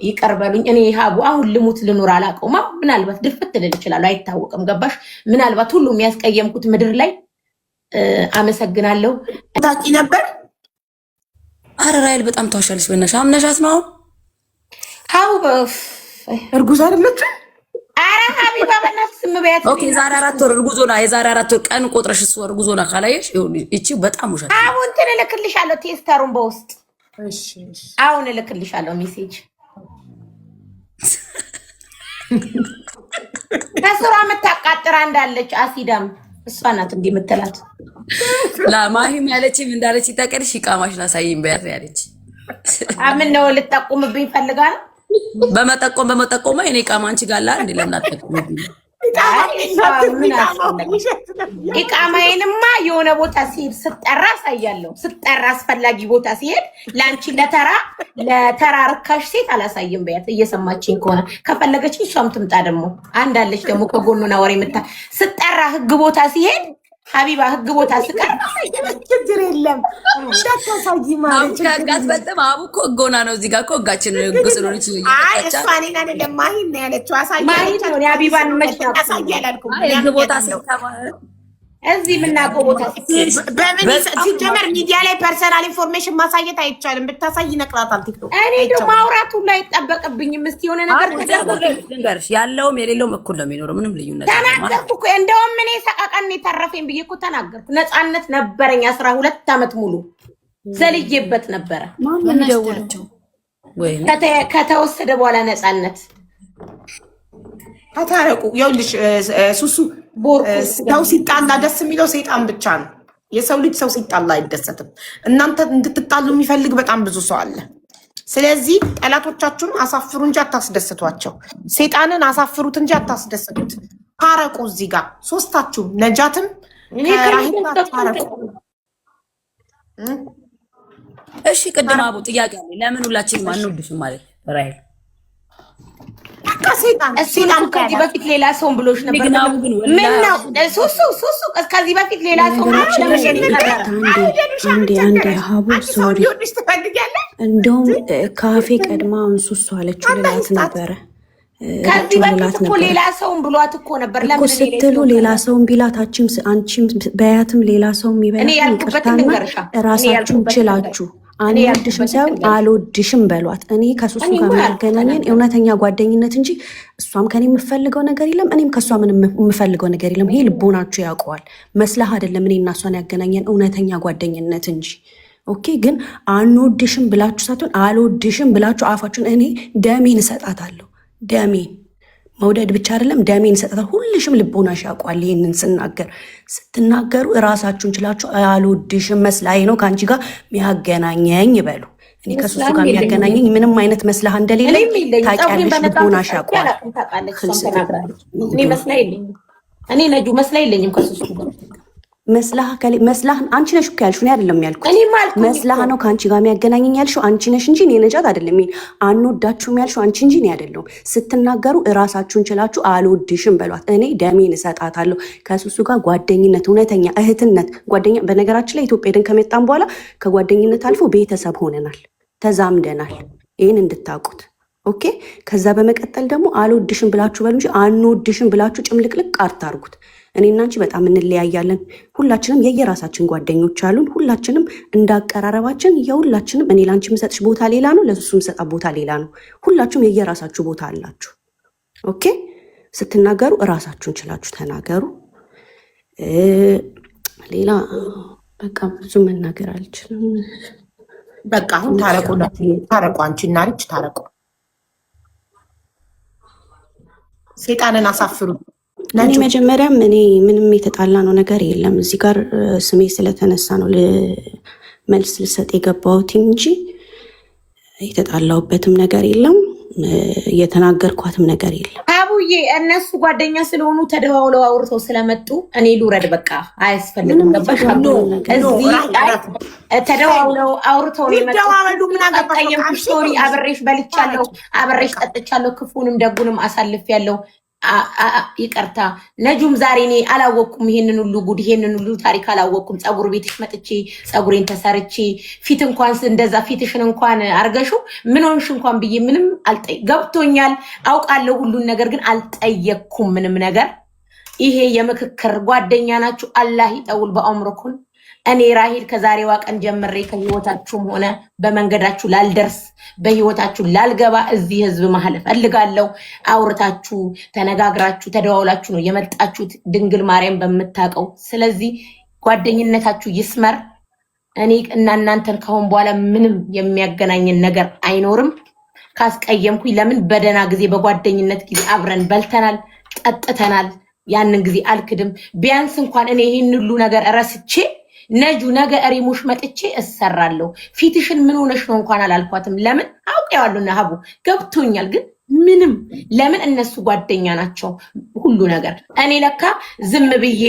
ይቀርበሉኝ። እኔ ሀቡ አሁን ልሙት ልኑር አላውቀውም። ምናልባት ድፍት ልል እችላለሁ፣ አይታወቅም። ገባሽ? ምናልባት ሁሉ የሚያስቀየምኩት ምድር ላይ አመሰግናለሁ። ታቂ ነበር። አረ ራይል በጣም ተዋሻለሽ። በእናትሽ አምነሻት ነው? ሀቡ እርጉዝ አይደለች? አረ ሀቢባ በእናትሽ ስም በያት። ኦኬ ዛሬ 4 ወር እርጉዝ ሆና የዛሬ 4 ወር ቀን ቆጥረሽ እሱ እርጉዝ ሆና ካላየሽ እቺ በጣም ውሸት። አሁን እንትን እልክልሻለሁ ቴስተሩን በውስጥ እሺ አሁን እልክልሻለሁ ሜሴጅ። ከስሯ የምታቃጥራ እንዳለች አሲዳም እሷ ናት እንዲህ የምትላት። ለማሂም ያለችም እንዳለች ይታቀልሽ ይቃማሽን አሳይኝ በያት ያለች። ምን ነው ልጠቁምብኝ ፈልጋ ነው? በመጠቆም እኔ ቃማ አንቺ ጋር አለ እንዴ? ለምናጠቁምብኝ ኢቃማዬንማ የሆነ ቦታ ሲሄድ ስጠራ አሳያለሁ። ስጠራ አስፈላጊ ቦታ ሲሄድ ለአንቺ ለተራ ርካሽ ሴት አላሳይም በያት። እየሰማችኝ ከሆነ ከፈለገች እሷም ትምጣ። ደግሞ አንዳለች ደግሞ ከጎኑና ወሬ የምታ ስጠራ ህግ ቦታ ሲሄድ ሀቢባ ህግ ቦታ ስቀር ችግር የለም እንዳታሳይ ማለት ጋት በጣም አቡ እኮ ህጎና ነው። እዚህ ጋር እኮ ህጋችን ህግ ስለሆነች እሷ እኔን አይደለም ማሂን ነው ያለችው። ማሂን ነው የሀቢባን መሽና አሳያላልኩም ህግ ቦታ ሲተማ እዚህ የምናውቀው ቦታ በምን ሲጀመር ሚዲያ ላይ ፐርሰናል ኢንፎርሜሽን ማሳየት አይቻልም። ብታሳይ ይነቅላታል ቲክቶክ። እኔ ደግሞ ማውራቱ ላይ አይጠበቅብኝም። እስቲ የሆነ ነገር ልንገርሽ፣ ያለውም የሌለውም እኩል ነው የሚኖረው። ምንም ልዩነት ተናገርኩ እኮ። እንደውም እኔ ሰቃቀን የተረፈኝ ብዬ እኮ ተናገርኩ። ነፃነት ነበረኝ 12 ዓመት ሙሉ ዘልዬበት ነበረ። ማን ደወለችው ወይ ከተወሰደ በኋላ ነፃነት ታታረቁ። ይኸውልሽ ሱሱ ሰው ሲጣላ ደስ የሚለው ሰይጣን ብቻ ነው። የሰው ልጅ ሰው ሲጣላ አይደሰትም። እናንተ እንድትጣሉ የሚፈልግ በጣም ብዙ ሰው አለ። ስለዚህ ጠላቶቻችሁን አሳፍሩ እንጂ አታስደስቷቸው። ሰይጣንን አሳፍሩት እንጂ አታስደስቱት። ታረቁ። እዚህ ጋር ሶስታችሁም ነጃትም ከራሂም ታረቁ። እሺ ቅድም አቡ ጥያቄ አለ። ለምን ሁላችንም አንወድሽም ማለት ራይል ሰይጣን ከዚህ በፊት ሌላ ሰውን ብሎሽ ነበር። ምን ነው ሱሱ ከዚህ በፊት ሌላ ሰው አንዴ ሀቡ ሶሪ፣ እንደውም ካፌ ቀድማ ሱሱ አለችው ልላት ነበረ። ከዚህ በፊት እኮ ሌላ ሰውን ብሏት እኮ ነበር። ለምን ስትሉ ሌላ ሰውን ቢላት አንቺም በያትም ሌላ ሰውን የሚበላት ይቅርታና ራሳችሁን ችላችሁ አንወድሽም ሳይሆን አልወድሽም በሏት። እኔ ከሱሱ ጋር የሚያገናኘን እውነተኛ ጓደኝነት እንጂ እሷም ከኔ የምፈልገው ነገር የለም፣ እኔም ከእሷ ምን የምፈልገው ነገር የለም። ይሄ ልቦናችሁ ያውቀዋል። መስላህ አይደለም እኔ እና እሷን ያገናኘን እውነተኛ ጓደኝነት እንጂ። ኦኬ ግን አንወድሽም ብላችሁ ሳትሆን አልወድሽም ብላችሁ አፋችሁን እኔ ደሜን እሰጣታለሁ። ደሜን መውደድ ብቻ አይደለም ደሜን እሰጣታለሁ። ሁልሽም ልቦናሽ ያውቀዋል። ይህንን ስትናገሩ እራሳችሁን ችላችሁ አልወድሽም መስላዬ ነው ከአንቺ ጋር የሚያገናኘኝ በሉ። እኔ ከሱሱ ጋር የሚያገናኘኝ ምንም አይነት መስላህ እንደሌለ ታውቂያለሽ። ልቦናሽ ያውቀዋል። እኔ ነጁ መስላ የለኝም ከሱሱ ጋር መስላህ አንቺ ነሽ እኮ ያልሽው፣ እኔ አይደለም ያልኩት። መስላህ ነው ከአንቺ ጋር የሚያገናኘኝ ያልሽው አንቺ ነሽ እንጂ እኔ ነጃት አይደለም። አንወዳችሁም ያልሽው አንቺ እንጂ እኔ አይደለሁም። ስትናገሩ እራሳችሁን ችላችሁ አልወድሽም በሏት። እኔ ደሜን እሰጣታለሁ። ከሱሱ ጋር ጓደኝነት፣ እውነተኛ እህትነት፣ ጓደኛ በነገራችን ላይ ኢትዮጵያ ሄደን ከመጣን በኋላ ከጓደኝነት አልፎ ቤተሰብ ሆነናል፣ ተዛምደናል። ይህን እንድታውቁት ኦኬ። ከዛ በመቀጠል ደግሞ አልወድሽም ብላችሁ በሉ እንጂ አንወድሽም ብላችሁ ጭምልቅልቅ አርታርጉት። እኔና አንቺ በጣም እንለያያለን። ሁላችንም የየራሳችን ጓደኞች አሉን። ሁላችንም እንዳቀራረባችን የሁላችንም እኔ ላንቺ የምሰጥሽ ቦታ ሌላ ነው፣ ለሱሱ የምሰጣ ቦታ ሌላ ነው። ሁላችሁም የየራሳችሁ ቦታ አላችሁ። ኦኬ ስትናገሩ እራሳችሁን ችላችሁ ተናገሩ። ሌላ በቃ ብዙ መናገር አልችልም። በቃ አሁን ታረቁ። አንቺና ልጅ ታረቁ። ሰይጣንን አሳፍሩ። እኔ መጀመሪያም እኔ ምንም የተጣላ ነው ነገር የለም። እዚህ ጋር ስሜ ስለተነሳ ነው መልስ ልሰጥ የገባሁት እንጂ የተጣላሁበትም ነገር የለም፣ የተናገርኳትም ነገር የለም። አቡዬ እነሱ ጓደኛ ስለሆኑ ተደዋውለው አውርተው ስለመጡ እኔ ልውረድ በቃ አያስፈልግም። ገባሽ? ተደዋውለው አውርተው ነው የመጡ። ስቶሪ አብሬሽ በልቻለሁ፣ አብሬሽ ጠጥቻለሁ፣ ክፉንም ደጉንም አሳልፌያለሁ። ይቅርታ ነጁም ዛሬ እኔ አላወቅኩም። ይሄንን ሁሉ ጉድ ይሄንን ሁሉ ታሪክ አላወቅኩም። ፀጉር ቤትሽ መጥቼ ፀጉሬን ተሰርቼ ፊት እንኳን እንደዛ ፊትሽን እንኳን አርገሹ ምን ሆንሽ እንኳን ብዬ ምንም ገብቶኛል፣ አውቃለሁ ሁሉን ነገር ግን አልጠየቅኩም ምንም ነገር። ይሄ የምክክር ጓደኛ ናችሁ። አላህ ይጠውል በአምሮኩን። እኔ ራሄል ከዛሬዋ ቀን ጀምሬ ከህይወታችሁም ሆነ በመንገዳችሁ ላልደርስ በህይወታችሁ ላልገባ እዚህ ህዝብ መሀል ፈልጋለሁ። አውርታችሁ ተነጋግራችሁ ተደዋውላችሁ ነው የመጣችሁት ድንግል ማርያም በምታውቀው። ስለዚህ ጓደኝነታችሁ ይስመር። እኔ እና እናንተን ካሁን በኋላ ምንም የሚያገናኝን ነገር አይኖርም። ካስቀየምኩኝ ለምን በደና ጊዜ በጓደኝነት ጊዜ አብረን በልተናል ጠጥተናል። ያንን ጊዜ አልክድም። ቢያንስ እንኳን እኔ ይሄን ሁሉ ነገር ረስቼ ነጁ ነገ ሪሙሽ መጥቼ እሰራለሁ። ፊትሽን ምን ሆነሽ ነው እንኳን አላልኳትም። ለምን አውቄዋለሁና ሀቡ ገብቶኛል። ግን ምንም ለምን እነሱ ጓደኛ ናቸው ሁሉ ነገር። እኔ ለካ ዝም ብዬ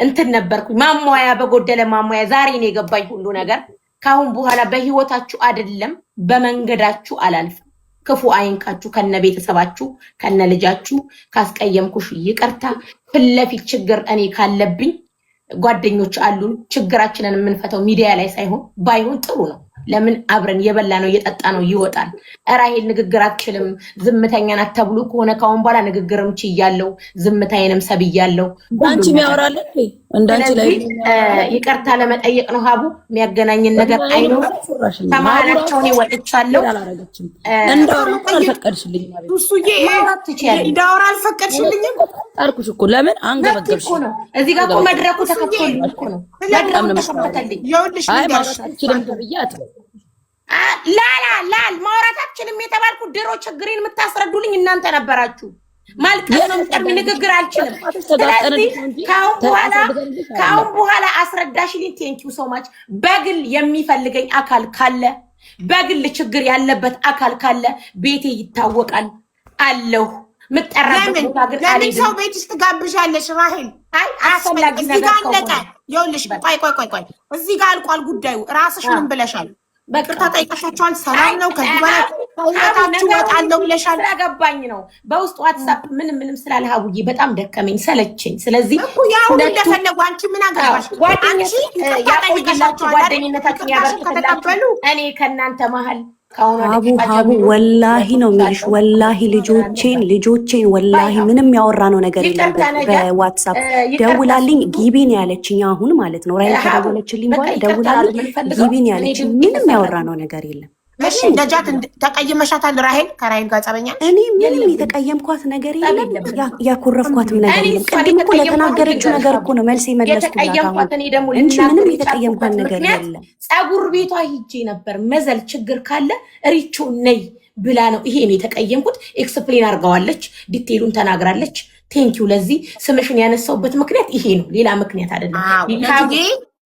እንትን ነበርኩኝ ማሟያ በጎደለ ማሟያ። ዛሬ ነው የገባኝ ሁሉ ነገር። ካሁን በኋላ በህይወታችሁ አይደለም በመንገዳችሁ አላልፍም። ክፉ አይንካችሁ ከነ ቤተሰባችሁ ከነ ልጃችሁ። ካስቀየምኩሽ ይቅርታ። ፍለፊት ችግር እኔ ካለብኝ ጓደኞች አሉን። ችግራችንን የምንፈተው ሚዲያ ላይ ሳይሆን ባይሆን ጥሩ ነው። ለምን አብረን የበላ ነው የጠጣ ነው ይወጣል። ራሄል ንግግር አትችልም ዝምተኛ ናት ተብሎ ከሆነ ካሁን በኋላ ንግግርም ችያለሁ ዝምታዬንም ሰብያለሁ። አንቺ የሚያወራል እንዳንቺ ላይ ይቅርታ ለመጠየቅ ነው ሀቡ። የሚያገናኝን ነገር አይኖርም። ከመሀላቸው እኔ ወጥቻለሁ። እንዳወራ አልፈቀድሽልኝም ማለት እሱዬ እንዳወራ አልፈቀድሽልኝም አልኩሽ እኮ። ለምን አንገበገብሽ ነው? እዚህ ጋር እኮ መድረኩ ተከፍቶልኝ እኮ ነው። በጣም ነው የምትፈልጊ። አይ ማውራታችንም ተብያት ላል ማውራታችንም የተባልኩ ድሮ ችግሬን የምታስረዱልኝ እናንተ ነበራችሁ። ማልቀስ ነው የምጠርሚ ንግግር አልችልም። ስለዚህ ካሁን በኋላ አስረዳሽልኝ። ቴንኪው ሶ ማች። በግል የሚፈልገኝ አካል ካለ በግል ችግር ያለበት አካል ካለ ቤቴ ይታወቃል አለሁ። ምጠራበት ቦታ ግን ለምን ሰው ቤት ውስጥ ጋብዣለሽ ራሄል? አይ አስፈላጊ ነገር ነው። ይኸውልሽ ቆይ እዚህ ጋር አልቋል ጉዳዩ። ራስሽ ምን ብለሻል? በቅርታ ጠይቀሻቸዋል። ሰላም ነው ከዚህ በኋላ ታውቃታችሁ ወጣለው ብለሻል። ስለገባኝ ነው በውስጥ ዋትስአፕ ምንም ስላለ ሀቡዬ በጣም ደከመኝ ሰለቸኝ። ስለዚህ ያው እንደፈለጉ አንቺ ምን አገባሽ? አንቺ ያቆይላችሁ ጓደኝነታችን ያበርክትላችሁ። እኔ ከእናንተ መሀል ሀቡ ወላሂ ነው የሚልሽ። ወላሂ ልጆቼን ወላሂ ምንም ያወራ ነው ነገር የለም። በዋትሳፕ ደውላልኝ ጊቢን ያለችኝ አሁን ማለት ነው። ራይል ከደወለችልኝ በኋላ ደውላልኝ ጊቢን ያለችኝ ምንም ያወራ ነው ነገር የለም። እሺ ደጃት ተቀይመሻታል ራሄል? ከራሄል ጋር ጸበኛ? እኔ ምንም የተቀየምኳት ነገር የለም፣ ያኮረፍኳትም ነገር የለም። ቅድም እኮ ለተናገረችው ነገር እኮ ነው መልስ የመለስኩላት እንጂ ምንም የተቀየምኳት ነገር የለም። ፀጉር ቤቷ ሂጄ ነበር መዘል ችግር ካለ ሪቾ ነይ ብላ ነው ይሄ ነው የተቀየምኩት። ኤክስፕሌን አድርገዋለች፣ ዲቴይሉን ተናግራለች። ቴንኪው። ለዚህ ስምሽን ያነሳውበት ምክንያት ይሄ ነው፣ ሌላ ምክንያት አይደለም።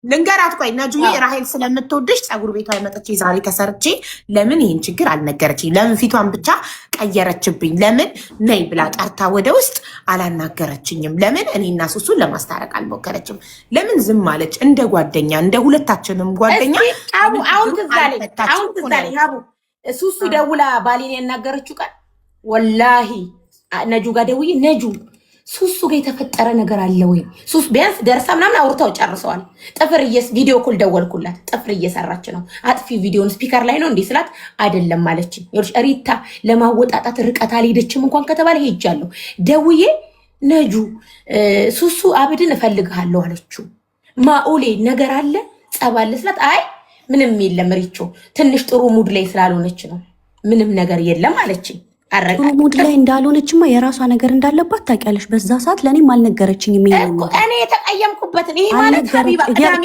ልንገራት ቆይ ነጁዬ ራሄል ስለምትወድሽ ፀጉር ቤቷ የመጠች ዛሬ ተሰርቼ ለምን ይህን ችግር አልነገረችኝ? ለምን ፊቷን ብቻ ቀየረችብኝ? ለምን ነይ ብላ ጠርታ ወደ ውስጥ አላናገረችኝም? ለምን እኔና ሱሱን ለማስታረቅ አልሞከረችም? ለምን ዝም አለች? እንደ ጓደኛ እንደ ሁለታችንም ጓደኛ። አሁን ትዝ አለኝ ሀቡ ሱሱ ደውላ ባሌን ያናገረችው ቀን ወላሂ ነጁ ጋር ደውዬ ነጁ ሱሱ ጋር የተፈጠረ ነገር አለ ወይ? ሱስ ቢያንስ ደርሳ ምናምን አውርተው ጨርሰዋል። ጥፍር ቪዲዮ ኩል ደወልኩላት። ጥፍር እየሰራች ነው። አጥፊ ቪዲዮን ስፒከር ላይ ነው እንዲህ ስላት አይደለም ማለችኝ። ሪታ ለማወጣጣት ርቀት አልሄደችም እንኳን ከተባለ ሄጃለሁ። ደውዬ ነጁ ሱሱ አብድን እፈልግሃለሁ አለችው። ማኦሌ ነገር አለ ጸባለ ስላት አይ ምንም የለም ሪቾ ትንሽ ጥሩ ሙድ ላይ ስላልሆነች ነው ምንም ነገር የለም አለችኝ። ጥሩ ሙድ ላይ እንዳልሆነችማ የራሷ ነገር እንዳለባት ታውቂያለሽ። በዛ ሰዓት ለእኔም አልነገረችኝም። እኔ የተቀየምኩበትን ይሄ ማለት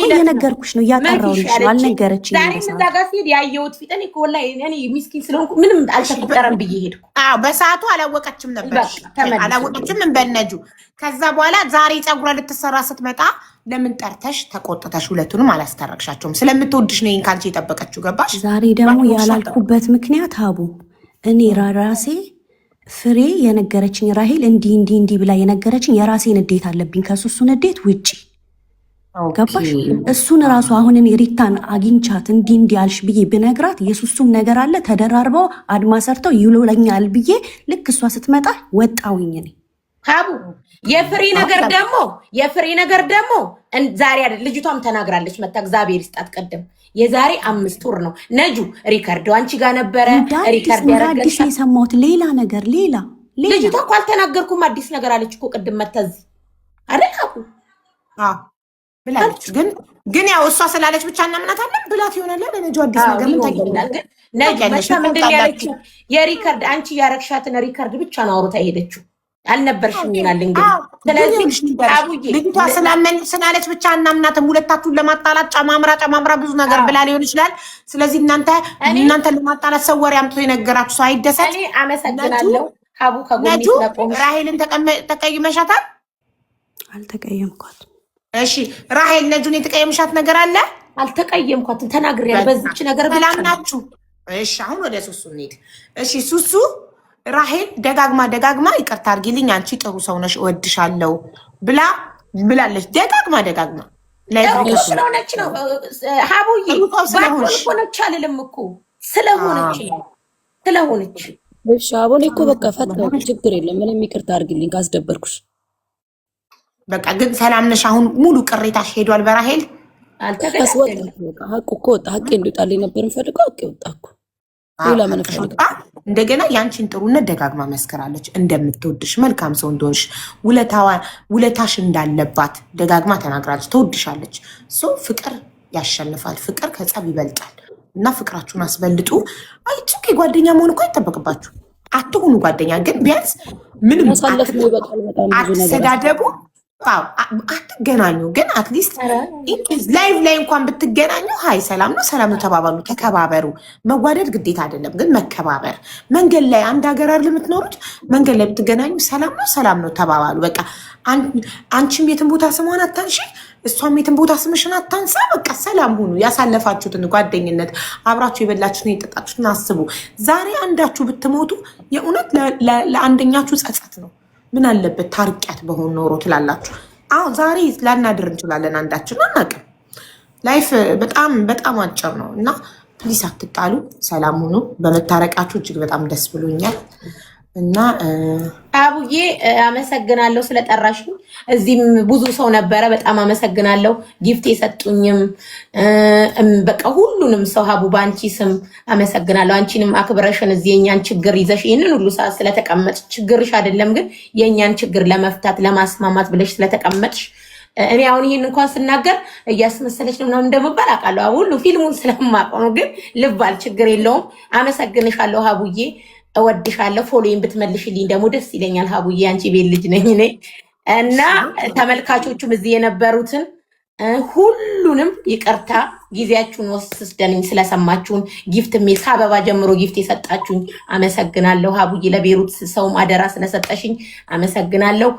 እየነገርኩሽ ነው፣ እያጠራሁልሽ ነው። አልነገረችኝም። ዛሬ እዛ ጋር ሲሄድ ያየሁት ፊት እኔ ወላሂ እኔ ሚስኪን ስለሆንኩ ምንም አልተፈጠረም ብዬ ሄድኩ። በሰዓቱ አላወቀችም ነበር፣ አላወቀችም እንበነጁ። ከዛ በኋላ ዛሬ ፀጉሯ ልትሰራ ስትመጣ ለምን ጠርተሽ ተቆጥተሽ ሁለቱንም አላስታረቅሻቸውም? ስለምትወድሽ ነው ይሄን ካንቺ የጠበቀችው። ገባሽ? ዛሬ ደግሞ ያላልኩበት ምክንያት ሀቡ እኔ ራሴ ፍሬ የነገረችኝ ራሄል እንዲህ ብላ የነገረችኝ የራሴን ንዴት አለብኝ ከሱሱ ንዴት ውጪ። ገባሽ? እሱን ራሱ አሁን እኔ ሪታን አግኝቻት እንዲህ እንዲህ አልሽ ብዬ ብነግራት የሱሱም ነገር አለ ተደራርበው አድማ ሰርተው ይውለኛል ብዬ ልክ እሷ ስትመጣ ወጣውኝ እኔ ሀቡ የፍሬ ነገር ደግሞ ዛሬ አይደል ልጅቷም ተናግራለች መታ እግዚአብሔር ይስጣት። ቀደም የዛሬ 5 ወር ነው ነጁ ሪከርድ አንቺ ጋር ነበረ ሪከርድ ያረጋግጥ የሰማሁት ሌላ ነገር ሌላ ልጅቷ እኮ አልተናገርኩም አዲስ ነገር አለች እኮ ቅድም መተዝ አይደል ሀቡ ብላለች። ግን ያው እሷ ስላለች ብቻ እናምናታለን ብላት ይሆናል ለነጁ አዲስ ነገር ምን ታውቂያለሽ? ግን ነጁ መታ ምንድን ያለችው የሪከርድ አንቺ ያረግሻትን ሪከርድ ብቻ ነው አውርታ ሄደችው አልነበርሽም ይላል እንግዲህ። ስለዚህ አቡዬ ልጅቷ ስላለች ብቻ እናምናትም። ሁለታችሁን ለማጣላት ጨማምራ ብዙ ነገር ብላ ሊሆን ይችላል። ስለዚህ እናንተ ለማጣላት ሰው ወሬ አምጥቶ የነገራችሁ ሰው አይደሰት። እኔ አመሰግናለሁ ሀቡ ከጎኔ ስለቆምሽ። ራሄልን ተቀይመሻታል? አልተቀየምኳትም። እሺ ራሄል ነጁን የተቀየምሻት ነገር አለ? አልተቀየምኳትም፣ ተናግሬያለሁ በዚች ነገር ሰላም ናችሁ? እሺ አሁን ወደ ሱሱ እንሂድ። እሺ ሱሱ ራሄል ደጋግማ ይቅርታ አድርጊልኝ አንቺ ጥሩ ሰው ነሽ እወድሻለሁ ብላለች። ደጋግማ ስለሆነች ነው ሀቡዬ ባልሆነች አልልም እኮ ስለሆነች እሺ አቦኔ እኮ በቃ ፈጥነው ችግር የለም ምንም ይቅርታ አድርጊልኝ ካስደበርኩሽ በቃ ግን ሰላም ነሽ? አሁን ሙሉ ቅሬታሽ ሄዷል በራሄል ሀቁ እኮ ወጣ። ሀቄ እንዲወጣልኝ ነበር እንፈልገው ሀቄ ወጣ እኮ ሌላ ምን ፈልጋ እንደገና ያንቺን ጥሩነት ደጋግማ መስከራለች። እንደምትወድሽ መልካም ሰው እንደሆንሽ ውለታሽ እንዳለባት ደጋግማ ተናግራለች። ትወድሻለች። ሰው ፍቅር ያሸንፋል። ፍቅር ከጸብ ይበልጣል እና ፍቅራችሁን አስበልጡ። አይጭቅ ጓደኛ መሆን እኮ አይጠበቅባችሁ። አትሁኑ ጓደኛ ግን ቢያንስ ምንም አትሰዳደቡ፣ አትገናኙ። ግን አትሊስት ላይቭ ላይ እንኳን ብትገናኙ ሀይ ሰላም ነው ተባባሉ፣ ተከባበሩ። መዋደድ ግዴታ አይደለም ግን መከባበር። መንገድ ላይ አንድ ሀገር አይደል የምትኖሩት? መንገድ ላይ ብትገናኙ ሰላም ነው ተባባሉ። በቃ አንቺም የትን ቦታ ስሟን አታንሺ፣ እሷም የትን ቦታ ስምሽን አታንሳ። በቃ ሰላም ሁኑ። ያሳለፋችሁትን ጓደኝነት አብራችሁ የበላችሁትን የጠጣችሁትን አስቡ። ዛሬ አንዳችሁ ብትሞቱ የእውነት ለአንደኛችሁ ጸጸት ነው። ምን አለበት ታርቂያት በሆን ኖሮ ትላላችሁ። አሁን ዛሬ ላናድር እንችላለን፣ አንዳችን አናውቅም። ላይፍ በጣም አጭር ነው እና ፕሊስ አትጣሉ፣ ሰላም ሁኑ። በመታረቃችሁ እጅግ በጣም ደስ ብሎኛል እና አቡዬ አመሰግናለሁ ስለጠራሽኝ። እዚህም ብዙ ሰው ነበረ፣ በጣም አመሰግናለሁ። ጊፍት የሰጡኝም በቃ ሁሉንም ሰው ሀቡ በአንቺ ስም አመሰግናለሁ። አንቺንም አክብረሽን እዚህ የኛን ችግር ይዘሽ ይህንን ሁሉ ሰዓት ስለተቀመጥሽ፣ ችግርሽ አይደለም ግን የኛን ችግር ለመፍታት ለማስማማት ብለሽ ስለተቀመጥሽ እኔ አሁን ይህን እንኳን ስናገር እያስመሰለች ነው ምናምን እንደምባል አውቃለሁ። ሁሉ ፊልሙን ስለማውቀው ነው፣ ግን ልባል ችግር የለውም። አመሰግንሻለሁ ሀቡዬ፣ እወድሻለሁ። ፎሎይን ብትመልሽልኝ ደግሞ ደስ ይለኛል ሀቡዬ። አንቺ ቤት ልጅ ነኝ እኔ እና ተመልካቾቹም እዚህ የነበሩትን ሁሉንም ይቅርታ ጊዜያችሁን ወስደንኝ ስለሰማችሁን፣ ጊፍት ከአበባ ጀምሮ ጊፍት የሰጣችሁኝ አመሰግናለሁ ሀቡዬ። ለቤሩት ሰውም አደራ ስለሰጠሽኝ አመሰግናለሁ።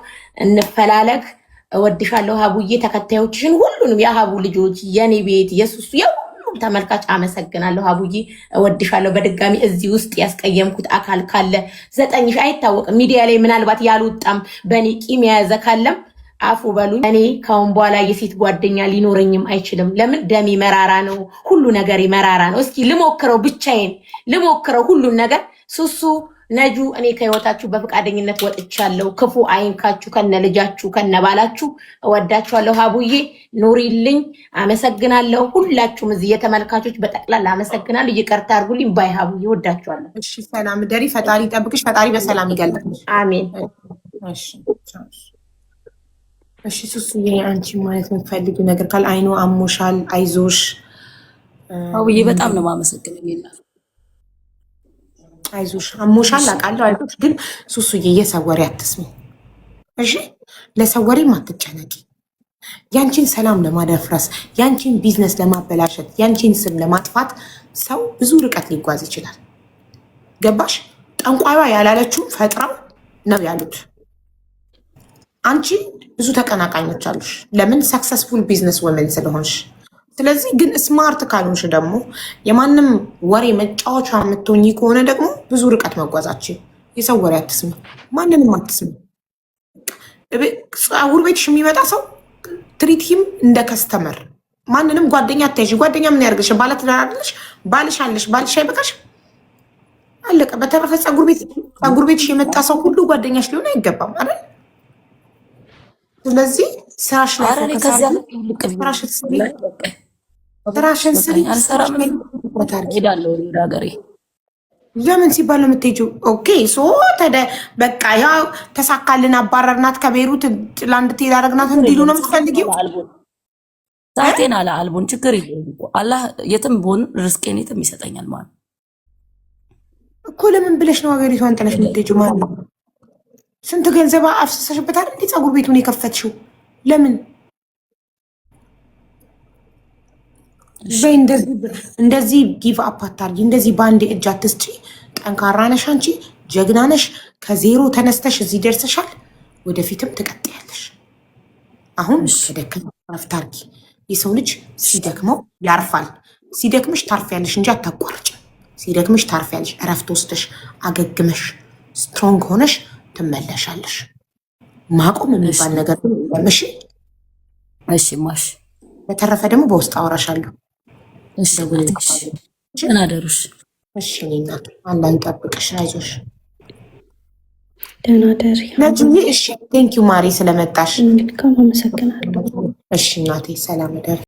እንፈላለግ። እወድሻለሁ ሀቡዬ። ተከታዮችሽን ሁሉንም የሀቡ ልጆች የኔ ቤት የሱሱ የሁሉም ተመልካች አመሰግናለሁ ሀቡዬ። እወድሻለሁ። በድጋሚ እዚህ ውስጥ ያስቀየምኩት አካል ካለ 9 አይታወቅም፣ ሚዲያ ላይ ምናልባት ያልወጣም በእኔ ቂም የያዘ ካለም አፉ በሉኝ። እኔ ካሁን በኋላ የሴት ጓደኛ ሊኖረኝም አይችልም። ለምን ደሜ መራራ ነው፣ ሁሉ ነገር መራራ ነው። እስኪ ልሞክረው፣ ብቻዬን ልሞክረው ሁሉን ነገር። ሱሱ ነጁ፣ እኔ ከህይወታችሁ በፈቃደኝነት ወጥቻለሁ። ክፉ አይንካችሁ፣ ከነ ልጃችሁ ከነ ባላችሁ። እወዳችኋለሁ ሀቡዬ፣ ኑሪልኝ። አመሰግናለሁ። ሁላችሁም እዚህ የተመልካቾች በጠቅላላ አመሰግናለሁ። ይቅርታ አድርጉልኝ። ባይ ሀቡዬ፣ እወዳችኋለሁ። እሺ፣ ሰላም ደሪ። ፈጣሪ ጠብቅሽ። ፈጣሪ በሰላም ይገልጥልሽ። አሜን። እሺ ሱሱ፣ አንቺ ማለት የምትፈልጊው ነገር ካለ አይኖ አሞሻል፣ አይዞሽ ሀቡዬ። በጣም ነው የማመሰግነው። አይዞሽ አሞሻል አውቃለሁ። አይዞሽ ግን ሱሱዬ የሰው ወሬ አትስሚ እሺ። ለሰው ወሬም አትጨነቂ። ያንቺን ሰላም ለማደፍረስ፣ ያንቺን ቢዝነስ ለማበላሸት፣ ያንቺን ስም ለማጥፋት ሰው ብዙ ርቀት ሊጓዝ ይችላል። ገባሽ? ጠንቋይዋ ያላለችው ፈጥረው ነው ያሉት። አንቺ ብዙ ተቀናቃኞች አሉሽ። ለምን? ሰክሰስፉል ቢዝነስ ወመን ስለሆንሽ። ስለዚህ ግን ስማርት ካልሆንሽ ደግሞ የማንም ወሬ መጫወቻ የምትሆኚ ከሆነ ደግሞ ብዙ ርቀት መጓዛችን። የሰው ወሬ አትስሚ፣ ማንንም አትስሚ። ፀጉር ቤትሽ የሚመጣ ሰው ትሪቲም እንደ ከስተመር። ማንንም ጓደኛ አታይሽ። ጓደኛ ምን ያርግሽ? ባለትዳር አይደለሽ? ባልሽ አለሽ። ባልሽ አይበቃሽ? አለቀ። በተረፈ ፀጉር ቤትሽ የመጣ ሰው ሁሉ ጓደኛሽ ሊሆን አይገባም አይደል? ስለዚህ ስራሽ ላይ ስራሽን ስሪ። ለምን ሲባል ነው የምትሄጂው? ኦኬ ሶ በቃ ያው ተሳካልን፣ አባረርናት ከቤሩት ለአንድ አደረግናት እንዲሉ ነው የምትፈልጊው? ዛቴን አለ አልቦን ችግር የለውም እኮ አላህ የትም ብሆን ርስቄን የትም ይሰጠኛል ማለት እኮ። ለምን ብለሽ ነው ሀገሪቷን ጥለሽ የምትሄጂው ማለት ነው? ስንት ገንዘብ አፍሰሰሽበታል እንዴ ፀጉር ቤቱን የከፈትሽው? ለምን እንደዚህ ጊቭ አፕ አታርጊ። እንደዚህ በአንድ እጅ አትስጪ። ጠንካራ ነሽ አንቺ፣ ጀግና ነሽ። ከዜሮ ተነስተሽ እዚህ ደርሰሻል። ወደፊትም ትቀጥያለሽ። አሁን ከደከም ረፍት አርጊ። የሰው ልጅ ሲደክመው ያርፋል። ሲደክምሽ ታርፊያለሽ እንጂ አታቋርጭ። ሲደክምሽ ታርፊያለሽ። እረፍት ወስደሽ አገግመሽ ስትሮንግ ሆነሽ ትመለሻለሽ። ማቆም የሚባል ነገር ምሽ። እሺ ማሽ። በተረፈ ደግሞ በውስጥ አወራሻለሁ። እሺ እናደሩሽ። እሺ እናት አላህ ይጠብቅሽ። አይዞሽ ደህና ደሪ ነጅዬ። እሺ ቴንኪው ማሪ ስለመጣሽ። አመሰግናለሁ። እሺ እናቴ ሰላም ደሪ